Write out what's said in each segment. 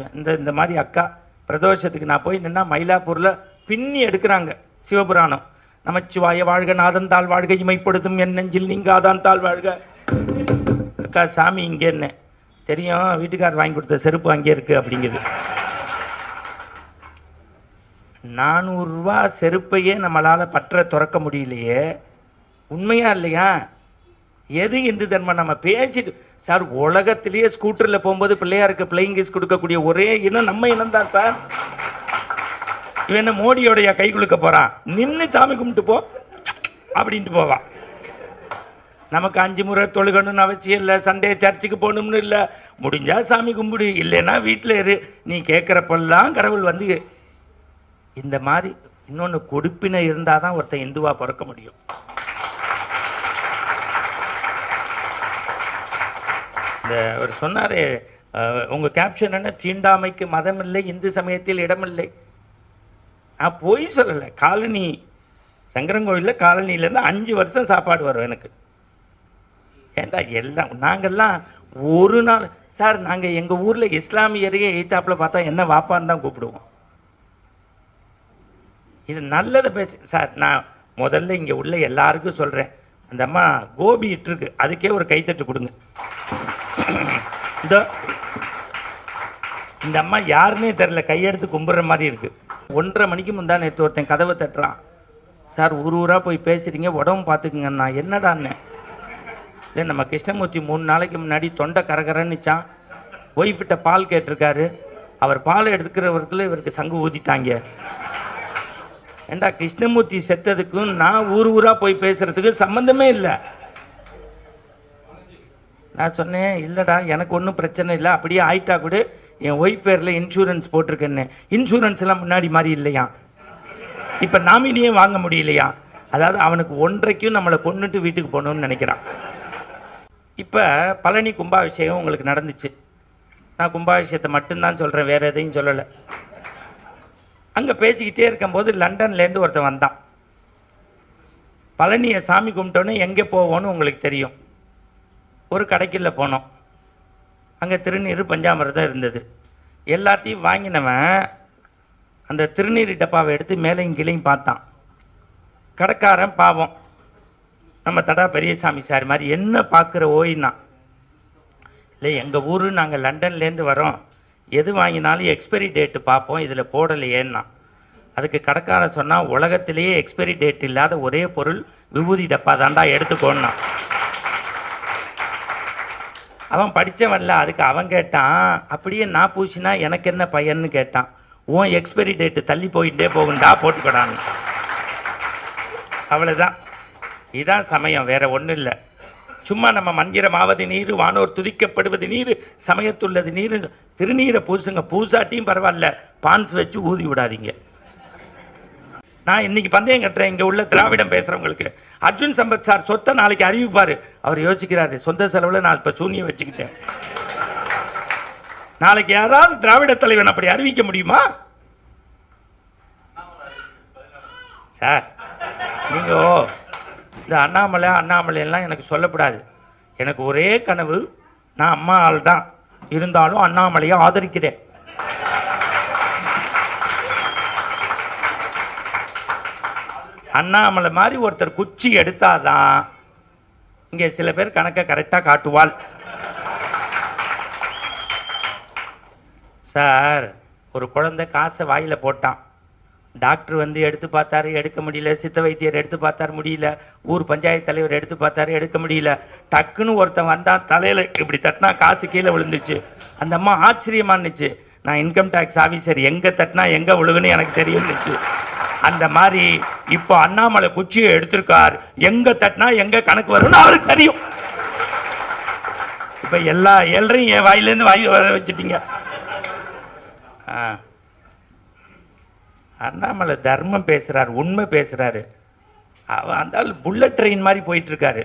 இந்த மாதிரி அக்கா பிரதோஷத்துக்கு நான் போய் நின்னா மயிலாப்பூர்ல பின்னி எடுக்கிறாங்க சிவபுராணம். நமச்சிவாய வாழ்க, நாதன் தாழ் வாழ்க, இமைப்படுத்தும் என் நெஞ்சில் நீங்காதான் தாழ் வாழ்க. அக்கா சாமி இங்கே என்ன தெரியும், வீட்டுக்காரர் வாங்கி கொடுத்த செருப்பு அங்கே இருக்கு அப்படிங்குது. 400 ரூபா செருப்பையே நம்மளால பற்ற துறக்க முடியலையே, உண்மையா இல்லையா? எது இந்து தர்மம்? நம்ம பேசிட்டு சார், உலகத்திலேயே ஸ்கூட்டரில் போகும்போது பிள்ளையாருக்கு பிளைங் கிஸ் கொடுக்கக்கூடிய ஒரே இனம் நம்ம இனம் தான் சார். இவன் என்ன மோடியோடைய கை குலுக்க போறான்? நின்று சாமி கும்பிட்டு போ அப்படின்ட்டு போவான். நமக்கு 5 முறை தொழுகணும்னு அவசியம் இல்லை, சண்டே சர்ச்சுக்கு போகணும்னு இல்லை. முடிஞ்சா சாமி கும்பிடு, இல்லைன்னா வீட்டில் இரு. நீ கேட்குறப்பெல்லாம் கடவுள் வந்து இந்த மாதிரி. இன்னொன்று, கொடுப்பினை இருந்தால் தான் ஒருத்தன் இந்துவா பிறக்க முடியும். இந்த அவர் சொன்னார், உங்கள் கேப்ஷன் என்ன, தீண்டாமைக்கு மதம் இல்லை, இந்து சமயத்தில் இடமில்லை. நான் போய் சொல்லலை. காலனி சங்கரங்கோயிலில் காலனியிலேருந்து 5 வருஷம் சாப்பாடு வரும் எனக்கு. ஏண்டா எல்லாம் நாங்கள்லாம் ஒரு நாள் சார், நாங்கள் எங்கள் ஊரில் இஸ்லாமியரையே எய்த்தாப்பில் பார்த்தா என்ன வாப்பான்னு தான் கூப்பிடுவோம். இது நல்லதை பேச சார். நான் முதல்ல இங்கே உள்ள எல்லாருக்கும் சொல்கிறேன், அந்த அம்மா கோபி இட்டுருக்கு, அதுக்கே ஒரு கைத்தட்டு கொடுங்க. இந்த அம்மா யாருன்னே தெரில, கையெடுத்து கும்பிட்ற மாதிரி இருக்கு. 1:30 மணிக்கு முந்தா நேற்று ஒருத்தன் கதவை தட்டுறான். சார், ஊராக போய் பேசுகிறீங்க, உடம்பு பார்த்துக்குங்கண்ணா. என்னடான்னு இல்லை, நம்ம கிருஷ்ணமூர்த்தி 3 நாளைக்கு முன்னாடி தொண்டை கரகரன்னுச்சான். ஒய்ஃபிட்ட பால் கேட்டிருக்காரு. அவர் பால் எடுத்துக்கிறவருக்குள்ள இவருக்கு சங்கு ஊதிட்டாங்க. ஏண்டா, கிருஷ்ணமூர்த்தி செத்ததுக்கும் நான் ஊராக போய் பேசுறதுக்கு சம்மந்தமே இல்லை. நான் சொன்னேன், இல்லைடா எனக்கு ஒன்றும் பிரச்சனை இல்லை, அப்படியே ஆயிட்டா கூட என் ஒய்ஃப் பேரில் இன்சூரன்ஸ் போட்டிருக்கேன்னு. இன்சூரன்ஸ் எல்லாம் முன்னாடி மாதிரி இல்லையா, இப்போ நாமினியே வாங்க முடியலையா? அதாவது அவனுக்கு 1:30க்கும் நம்மளை கொண்டுட்டு வீட்டுக்கு போகணும்னு நினைக்கிறான். இப்போ பழனி கும்பாபிஷேகம் உங்களுக்கு நடந்துச்சு. நான் கும்பாபிஷேகத்தை மட்டும்தான் சொல்கிறேன், வேறு எதையும் சொல்லலை. அங்கே பேசிக்கிட்டே இருக்கும்போது லண்டன்லேருந்து ஒருத்தன் வந்தான். பழனியை சாமி கும்பிட்டோன்னே எங்கே போவோன்னு உங்களுக்கு தெரியும். ஒரு கடைக்குள்ள போனோம். அங்கே திருநீர் பஞ்சாமிரதம் இருந்தது. எல்லாத்தையும் வாங்கினவன் அந்த திருநீர் டப்பாவை எடுத்து மேலையும் கீழையும் பார்த்தான். கடைக்காரன் பாவம், நம்ம தடா பெரியசாமி சார் மாதிரி, என்ன பார்க்குற ஓயின்னா. இல்லை, எங்கள் ஊர், நாங்கள் லண்டன்லேருந்து வரோம், எது வாங்கினாலும் எக்ஸ்பைரி டேட்டு பார்ப்போம், இதில் போடலையேன்னா. அதுக்கு கடைக்காரன் சொன்னால், உலகத்திலேயே எக்ஸ்பைரி டேட் இல்லாத ஒரே பொருள் விபூதி டப்பா தாண்டா, எடுத்துக்கோன்னா. அவன் படித்தவன்ல, அதுக்கு அவன் கேட்டான், அப்படியே நான் பூசினா எனக்கு என்ன பையன்னு கேட்டான். உன் எக்ஸ்பைரி டேட்டு தள்ளி போயிட்டே போகுண்டா, போட்டுக்கடான்னு. அவ்வளோதான். இதுதான் சமயம், வேற ஒன்றும் இல்லை. சும்மா நம்ம மந்திரமாவது நீர், வானோர் துதிக்கப்படுவது நீர், சமயத்துள்ளது நீர். திருநீரை பூசுங்க, பூசாட்டியும் பரவாயில்ல, பான்ஸ் வச்சு ஊதி விடாதீங்க. நான் இன்னைக்கு பந்தயம் கட்டுறேன், இங்கே உள்ள திராவிடம் பேசுகிறவங்களுக்கு. அர்ஜுன் சம்பத் சார் சொத்தை நாளைக்கு அறிவிப்பார். அவர் யோசிக்கிறாரு, சொந்த செலவில் நான் இப்போ சூனியம் வச்சுக்கிட்டேன். நாளைக்கு யாராவது திராவிட தலைவன் அப்படி அறிவிக்க முடியுமா சார்? நீங்கள் இந்த அண்ணாமலை எல்லாம் எனக்கு சொல்லப்படாது. எனக்கு ஒரே கனவு, நான் அம்மா ஆள் தான், இருந்தாலும் அண்ணாமலையை ஆதரிக்கிறேன். அண்ணாமலை மாதிரி ஒருத்தர் குச்சி எடுத்தாதான் இங்கே சில பேர் கணக்கை கரெக்டாக காட்டுவாள். சார், ஒரு குழந்தை காசை வாயில் போட்டான். டாக்டர் வந்து எடுத்து பார்த்தாரு, எடுக்க முடியல. சித்த வைத்தியர் எடுத்து பார்த்தாரு, முடியல. ஊர் பஞ்சாயத்து தலைவர் எடுத்து பார்த்தாரு, எடுக்க முடியல. டக்குன்னு ஒருத்தன் வந்தான், தலையில் இப்படி தட்டினா காசு கீழே விழுந்துச்சு. அந்த அம்மா ஆச்சரியமானுச்சு, நான் இன்கம் டேக்ஸ் ஆஃபீஸர், எங்கே தட்டினா எங்கே விழுகுன்னு எனக்கு தெரியும்னுச்சு. அந்த மாதிரி இப்போ அண்ணாமலை குச்சியை எடுத்திருக்கார், எங்க தட்டினா எங்க கணக்கு வரும்னு அவருக்கு தெரியும். இப்போ எல்லா ஏழரையும் என் வாயிலேருந்து வாங்கி வர வச்சுட்டீங்க. அண்ணாமலை தர்மம் பேசுறாரு, உண்மை பேசுறாரு. அந்த புல்லட் ட்ரெயின் மாதிரி போயிட்டு இருக்காரு.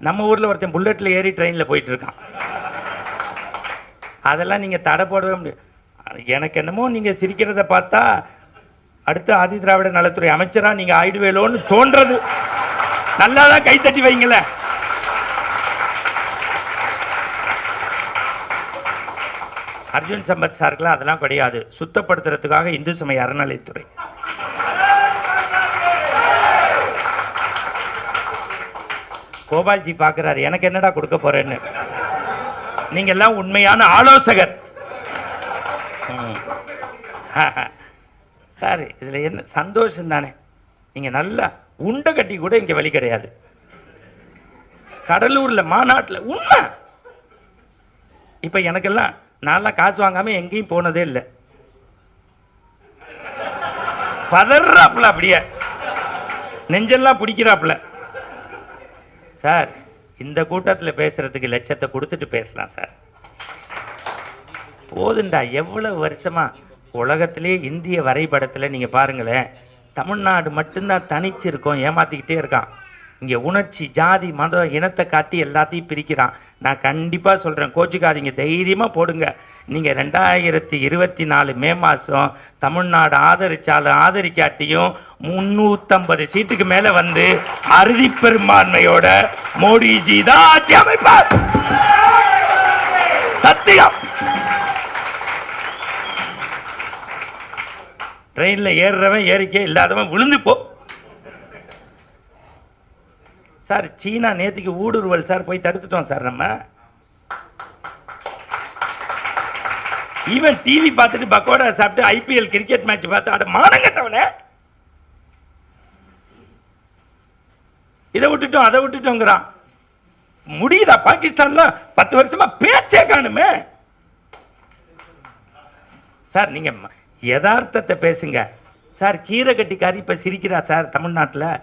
நம்ம ஊர்ல ஒருத்தன் புல்லட்ல ஏறி ட்ரெயின்ல போயிட்டு இருக்கான். அதெல்லாம் நீங்க தடை போடவே முடியாது. எனக்கு என்னமோ நீங்க சிரிக்கிறத பார்த்தா அடுத்த ஆதி திராவிட நலத்துறை அமைச்சரா நீங்க ஆயிடுவேலோன்னு தோன்றது. நல்லாதான் கைத்தட்டி வைங்கள. அர்ஜுன் சம்பத் சாருக்குலாம் அதெல்லாம் கிடையாது. சுத்தப்படுத்துறதுக்காக இந்து சமய அறநிலைத்துறை. கோபால்ஜி பார்க்கிறாரு, எனக்கு என்னடா கொடுக்க போறேன்னு. நீங்க எல்லாம் உண்மையான ஆலோசகர் சார். இதுல என்ன சந்தோஷம் தானே. நீங்க நல்லா உண்டை கட்டி கூட இங்க வழி கிடையாது. கடலூர்ல மாநாட்டில் உண்மை. இப்ப எனக்கெல்லாம் நான்லாம் காசு வாங்காம எங்கேயும் போனதே இல்லை. பதறாப்புல, அப்படியே நெஞ்செல்லாம் பிடிக்கிறாப்புல. சார் இந்த கூட்டத்தில் பேசுறதுக்கு லட்சத்தை கொடுத்துட்டு பேசலாம் சார். போதுண்டா. எவ்வளவு வருஷமா உலகத்திலே இந்திய வரைபடத்தில் நீங்க பாருங்களேன், தமிழ்நாடு மட்டும்தான் தனிச்சு இருக்கோம், ஏமாத்திக்கிட்டே இருக்கான். இங்கே உணர்ச்சி, ஜாதி, மதம், இனத்தை காட்டி எல்லாத்தையும் பிரிக்கிறான். நான் கண்டிப்பாக சொல்கிறேன், கோச்சுக்காதீங்க, தைரியமாக போடுங்க. நீங்கள் 2024 மே மாதம் தமிழ்நாடு ஆதரிச்சாலும் ஆதரிக்காட்டியும் 350 சீட்டுக்கு மேலே வந்து அறுதி பெரும்பான்மையோட மோடிஜி தான் ஆட்சி அமைப்பார். சத்தியம். ட்ரெயினில் ஏறுறவன் ஏறிக்கே இல்லாதவன் விழுந்து போ. சார் சீனா நேற்றுக்கு ஊடுருவல் சார், போய் தடுத்துட்டோம் சார். நம்ம ஈவன் டிவி பார்த்துட்டு பக்கோடா சாப்பிட்டு ஐபிஎல் கிரிக்கெட் மேட்ச் பார்த்து அட மானங்கட்டவனே, இதை விட்டுட்டோம் அதை விட்டுட்டோங்கிறான். முடியுதா? பாகிஸ்தான்ல 10 வருஷமா பேச்சே காணுமே சார். நீங்க யதார்த்தத்தை பேசுங்க சார். கீரை கட்டிக்காரி இப்ப சிரிக்கிறா சார். தமிழ்நாட்டில்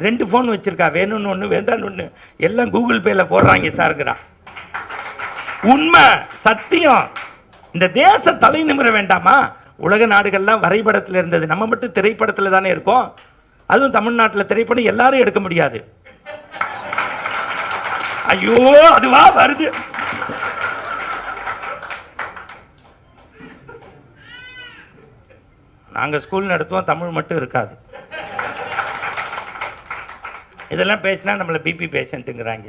2 ஃபோன் வச்சிருக்கா, வேணும்னு ஒன்று வேண்டான்னு ஒன்று, எல்லாம் கூகுள் பேல போடுறாங்க சார்ங்கிறான். உண்மை, சத்தியம். இந்த தேச தலை நிமிர வேண்டாமா? உலக நாடுகள்லாம் வரைபடத்தில் இருந்தது, நம்ம மட்டும் திரைப்படத்தில் தானே இருக்கோம். அதுவும் தமிழ்நாட்டில் திரைப்படம் எல்லாரும் எடுக்க முடியாது. ஐயோ அதுவா வருது. நாங்க ஸ்கூல் நடத்துவோம், தமிழ் மட்டும் இருக்காது. இதெல்லாம் பேசினா நம்மளை பிபி பேஷண்ட்டுங்கிறாங்க.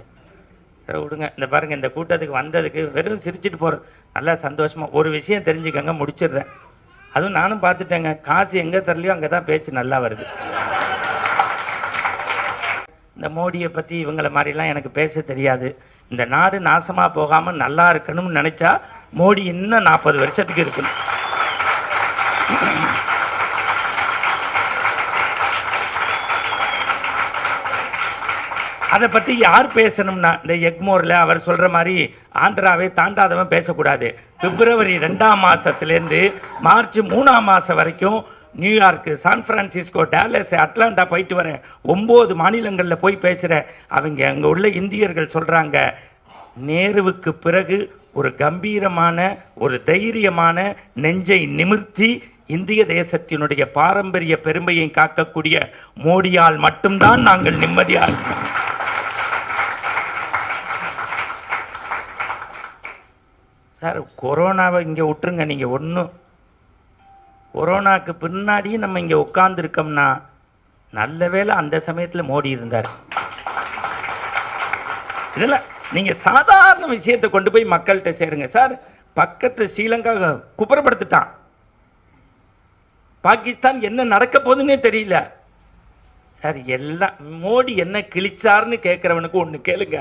விடுங்க. இந்த பாருங்க, இந்த கூட்டத்துக்கு வந்ததுக்கு வெறும் சிரிச்சுட்டு போகிறது நல்லா சந்தோஷமா. ஒரு விஷயம் தெரிஞ்சுக்கங்க, முடிச்சிடுறேன். அதுவும் நானும் பார்த்துட்டேங்க, காசு எங்கே தரலையோ அங்கே தான் பேச்சு நல்லா வருது. இந்த மோடியை பற்றி இவங்களை மாதிரிலாம் எனக்கு பேச தெரியாது. இந்த நாடு நாசமாக போகாமல் நல்லா இருக்கணும்னு நினச்சா மோடி இன்னும் 40 வருஷத்துக்கு இருக்கணும். அதை பற்றி யார் பேசணும்னா, இந்த எக்மோரில் அவர் சொல்கிற மாதிரி ஆந்திராவை தாண்டாதவன் பேசக்கூடாது. பிப்ரவரி 2ஆம் மாதத்துலேருந்து மார்ச் 3ஆம் மாதம் வரைக்கும் நியூயார்க்கு, சான் பிரான்சிஸ்கோ, டாலஸ், அட்லாண்டா போயிட்டு வரேன். 9 மாநிலங்களில் போய் பேசுகிறேன். அவங்க அங்கே உள்ள இந்தியர்கள் சொல்கிறாங்க, நேருவுக்கு பிறகு ஒரு கம்பீரமான, ஒரு தைரியமான, நெஞ்சை நிமிர்த்தி இந்திய தேசத்தினுடைய பாரம்பரிய பெருமையை காக்கக்கூடிய மோடியால் மட்டும்தான் நாங்கள் நிம்மதியாக இருக்கோம். சார் கொரோனாவை இங்கே விட்டுருங்க, நீங்கள் ஒன்றும் கொரோனாக்கு பின்னாடியும் நம்ம இங்கே உட்கார்ந்துருக்கோம்னா நல்ல வேளை அந்த சமயத்தில் மோடி இருந்தார். இதெல்லாம் நீங்கள் சாதாரண விஷயத்தை கொண்டு போய் மக்கள்கிட்ட சேருங்க சார். பக்கத்து ஸ்ரீலங்கா குப்புறப்படுத்திட்டான். பாகிஸ்தான் என்ன நடக்க போகுதுன்னே தெரியல சார். எல்லாம் மோடி என்ன கிழிச்சார்னு கேட்குறவனுக்கு ஒன்று கேளுங்க.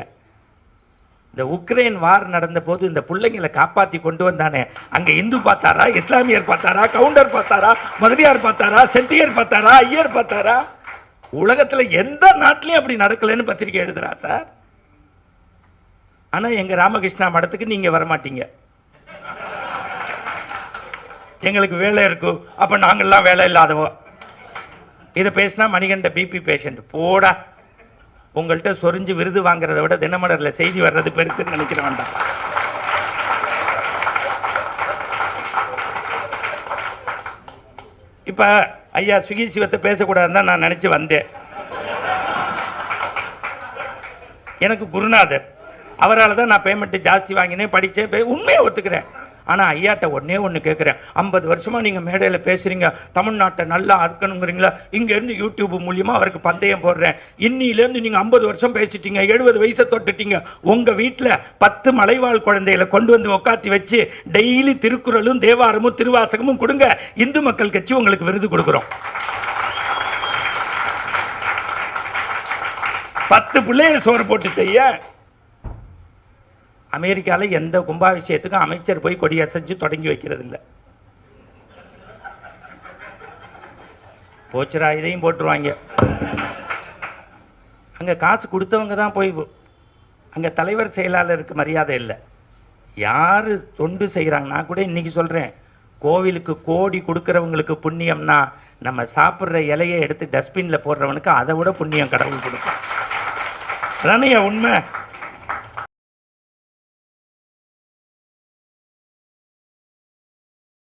இந்த உக்ரைன் வார் நடந்த போது இந்த பிள்ளைங்களை காப்பாற்றி கொண்டு வந்தானே, அங்கே இந்து பார்த்தாரா, இஸ்லாமியர் பார்த்தாரா, கவுண்டர் பார்த்தாரா, மதுரையார் பார்த்தாரா, செட்டியர் பார்த்தாரா, ஐயர் பார்த்தாரா? உலகத்தில் எந்த நாட்டிலையும் அப்படி நடக்கலைன்னு பத்திரிக்கை எழுதுறா சார். ஆனால் எங்கள் ராமகிருஷ்ணா மடத்துக்கு நீங்கள் வரமாட்டீங்க. எங்களுக்கு வேலை இருக்கும், அப்போ நாங்கள்லாம் வேலை இல்லாதவோ. இதை பேசினா மணிகண்ட பிபி பேஷண்ட் போடா. உங்கள்கிட்ட சொரிஞ்சு விருது வாங்குறத விட தினமலரில் செய்தி வர்றது பெருசுன்னு நினைக்கிற வேண்டாம். இப்போ ஐயா சுகி சிவத்தை பேசக்கூடாதுன்னு தான் நான் நினச்சி வந்தேன். எனக்கு குருநாதர், அவரால் தான் நான் பேமெண்ட்டு ஜாஸ்தி வாங்கினேன், படித்தேன், உண்மையை ஒத்துக்கிறேன். ஆனால் ஐயாட்ட ஒன்றே ஒன்று கேட்குறேன், 50 வருஷமாக நீங்கள் மேடையில் பேசுகிறீங்க, தமிழ்நாட்டை நல்லா இருக்கணுங்கிறீங்களா, இங்கேருந்து யூடியூப் மூலியமாக அவருக்கு பந்தயம் போடுறேன், இன்னிலேருந்து நீங்கள் 50 வருஷம் பேசிட்டீங்க, 70 வயசை தொட்டுட்டீங்க, உங்கள் வீட்டில் 10 மலைவாழ் குழந்தைகளை கொண்டு வந்து உட்காத்தி வச்சு டெய்லி திருக்குறளும் தேவாரமும் திருவாசகமும் கொடுங்க, இந்து மக்கள் கட்சி உங்களுக்கு விருது கொடுக்குறோம். 10 பிள்ளைகள் சோறு போட்டு செய்ய. அமெரிக்காவில் எந்த கும்பாபிஷேகத்துக்கும் அமைச்சர் போய் கொடி அசைச்சு தொடங்கி வைக்கிறது இல்லை. போச்சுரா, இதையும் போட்டுருவாங்க. அங்கே காசு கொடுத்தவங்க தான் போய், அங்கே தலைவர் செயலாளருக்கு மரியாதை இல்லை. யார் தொண்டு செய்கிறாங்க? நான் கூட இன்னைக்கு சொல்கிறேன், கோவிலுக்கு கோடி கொடுக்குறவங்களுக்கு புண்ணியம்னா நம்ம சாப்பிட்ற இலையை எடுத்து டஸ்ட்பினில் போடுறவனுக்கு அதை விட புண்ணியம் கடவுள் கொடுக்கும். அதானே உண்மை.